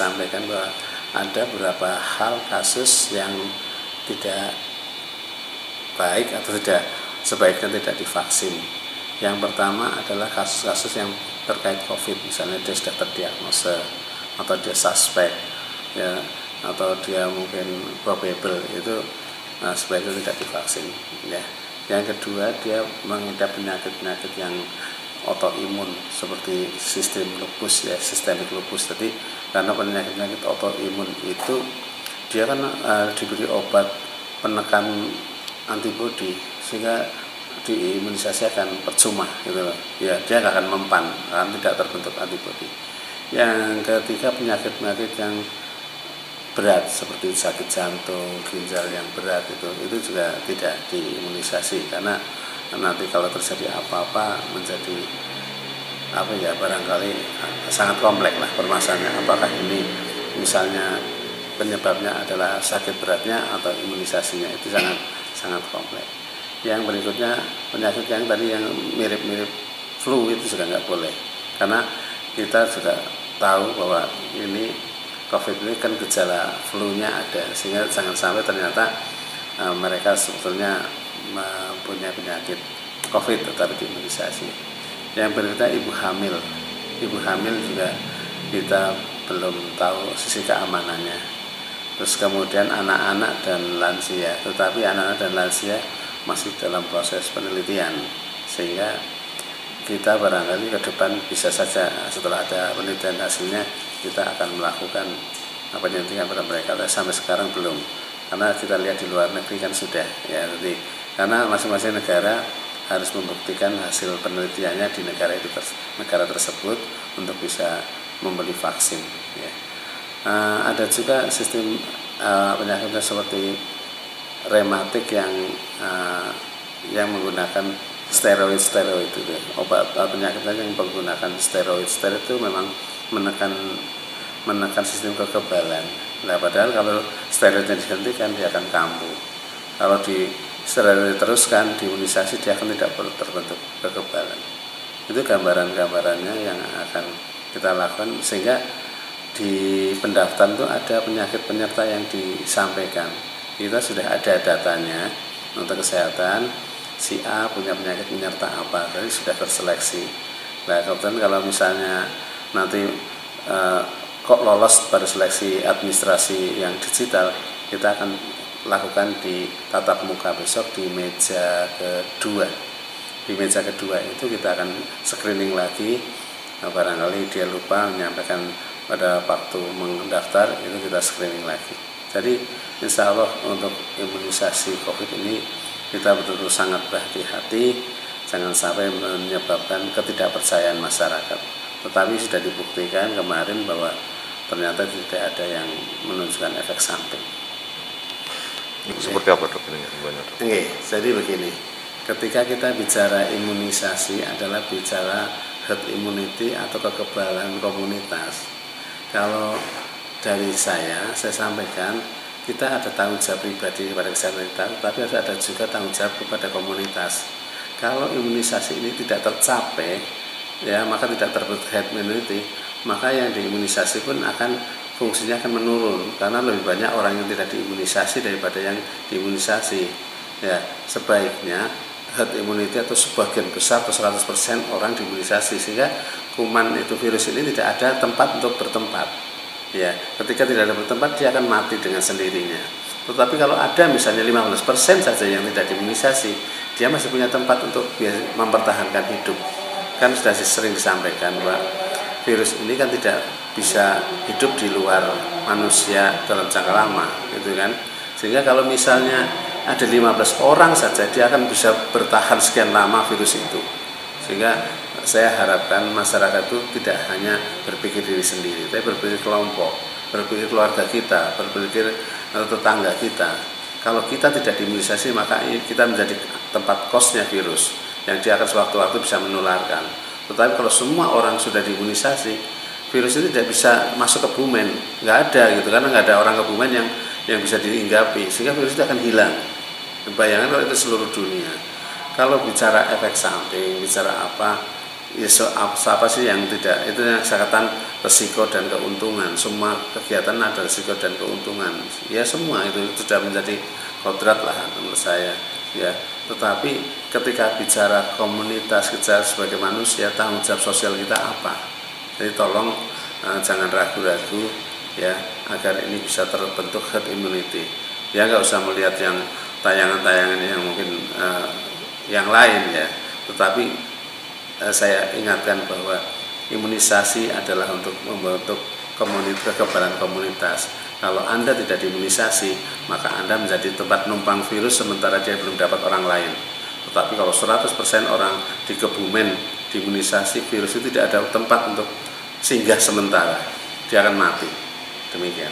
sampaikan bahwa ada beberapa hal kasus yang tidak baik atau tidak sebaiknya tidak divaksin. Yang pertama adalah kasus-kasus yang terkait COVID, misalnya dia sudah terdiagnosa atau dia suspek, ya, atau dia mungkin probable, itu sebaiknya tidak divaksin. Ya. Yang kedua, dia mengidap penyakit-penyakit yang autoimun seperti sistem lupus, ya, sistemik lupus tadi, karena penyakit-penyakit autoimun itu dia kan diberi obat penekan antibodi sehingga diimunisasi akan percuma gitu loh. Ya, dia akan mempan, akan tidak terbentuk antibodi. Yang ketiga, penyakit-penyakit yang berat seperti sakit jantung, ginjal yang berat itu juga tidak diimunisasi, karena nanti kalau terjadi apa-apa menjadi barangkali sangat kompleks lah permasalahannya, apakah ini misalnya penyebabnya adalah sakit beratnya atau imunisasinya, itu sangat kompleks. Yang berikutnya, penyakit yang tadi yang mirip-mirip flu itu juga nggak boleh, karena kita juga tahu bahwa ini COVID ini kan gejala flu-nya ada, sehingga jangan sampai ternyata mereka sebetulnya mempunyai penyakit COVID tetapi diimunisasi. Yang berikutnya ibu hamil juga kita belum tahu sisi keamanannya. Terus kemudian anak-anak dan lansia, tetapi anak-anak dan lansia masih dalam proses penelitian, sehingga kita barangkali ke depan bisa saja setelah ada penelitian hasilnya kita akan melakukan penyuntikan pada mereka. Sampai sekarang belum, karena kita lihat di luar negeri kan sudah, ya, jadi karena masing-masing negara harus membuktikan hasil penelitiannya di negara tersebut untuk bisa membeli vaksin, ya. Ada juga sistem penyakitnya seperti rematik yang menggunakan steroid itu, obat penyakitnya yang menggunakan steroid itu memang menekan sistem kekebalan. Nah, padahal kalau steroidnya dihentikan dia akan kambuh. Kalau di steroid teruskan, diimunisasi, dia akan tidak terbentuk kekebalan. Itu gambaran-gambarannya yang akan kita lakukan, sehingga di pendaftaran itu ada penyakit penyerta yang disampaikan. Kita sudah ada datanya untuk kesehatan, si A punya penyakit penyerta apa, jadi sudah terseleksi. Nah, kemudian kalau misalnya nanti kok lolos pada seleksi administrasi yang digital, kita akan lakukan di tatap muka besok di meja kedua. Di meja kedua itu kita akan screening lagi. Barangkali dia lupa menyampaikan pada waktu mendaftar, itu kita screening lagi. Jadi insya Allah untuk imunisasi COVID ini kita betul-betul sangat berhati-hati, jangan sampai menyebabkan ketidakpercayaan masyarakat. Tetapi sudah dibuktikan kemarin bahwa ternyata tidak ada yang menunjukkan efek samping. Seperti apa, dok? Oke, jadi begini, ketika kita bicara imunisasi adalah bicara herd immunity atau kekebalan komunitas. Kalau dari saya sampaikan, kita ada tanggung jawab pribadi kepada kesehatan kita, tapi ada juga tanggung jawab kepada komunitas. Kalau imunisasi ini tidak tercapai, ya, maka tidak terbentuk herd immunity, maka yang diimunisasi pun fungsinya akan menurun, karena lebih banyak orang yang tidak diimunisasi daripada yang diimunisasi. Ya, sebaiknya herd immunity atau sebagian besar atau 100% orang diimunisasi, sehingga kuman itu, virus ini tidak ada tempat untuk bertempat. Ya, ketika tidak ada bertempat, dia akan mati dengan sendirinya. Tetapi kalau ada misalnya 15% saja yang tidak diimunisasi, dia masih punya tempat untuk mempertahankan hidup. Kan sudah sering disampaikan bahwa virus ini kan tidak bisa hidup di luar manusia dalam jangka lama, gitu kan. Sehingga kalau misalnya ada 15 orang saja, dia akan bisa bertahan sekian lama virus itu. Sehingga saya harapkan masyarakat itu tidak hanya berpikir diri sendiri, tapi berpikir kelompok, berpikir keluarga kita, berpikir tetangga kita. Kalau kita tidak diimunisasi, maka kita menjadi tempat kosnya virus yang dia akan sewaktu-waktu bisa menularkan. Tetapi kalau semua orang sudah diimunisasi, virus itu tidak bisa masuk ke Bumen, nggak ada gitu, karena nggak ada orang ke Bumen yang bisa dihinggapi, sehingga virus itu akan hilang. Bayangkan kalau itu seluruh dunia. Kalau bicara efek samping, bicara apa, ya apa sih yang tidak, itu yang saya katakan resiko dan keuntungan. Semua kegiatan ada resiko dan keuntungan, ya semua itu sudah menjadi kodrat lah menurut saya ya. Tetapi ketika bicara komunitas, kita sebagai manusia, tanggung jawab sosial kita apa? Jadi tolong jangan ragu-ragu ya, agar ini bisa terbentuk herd immunity. Ya nggak usah melihat yang tayangan-tayangan yang mungkin yang lain ya, tetapi saya ingatkan bahwa imunisasi adalah untuk membentuk kekebalan komunitas. Kalau Anda tidak diimunisasi, maka Anda menjadi tempat numpang virus sementara dia belum dapat orang lain. Tetapi kalau 100% orang di Kebumen diimunisasi, virus itu tidak ada tempat untuk singgah sementara, dia akan mati. Demikian.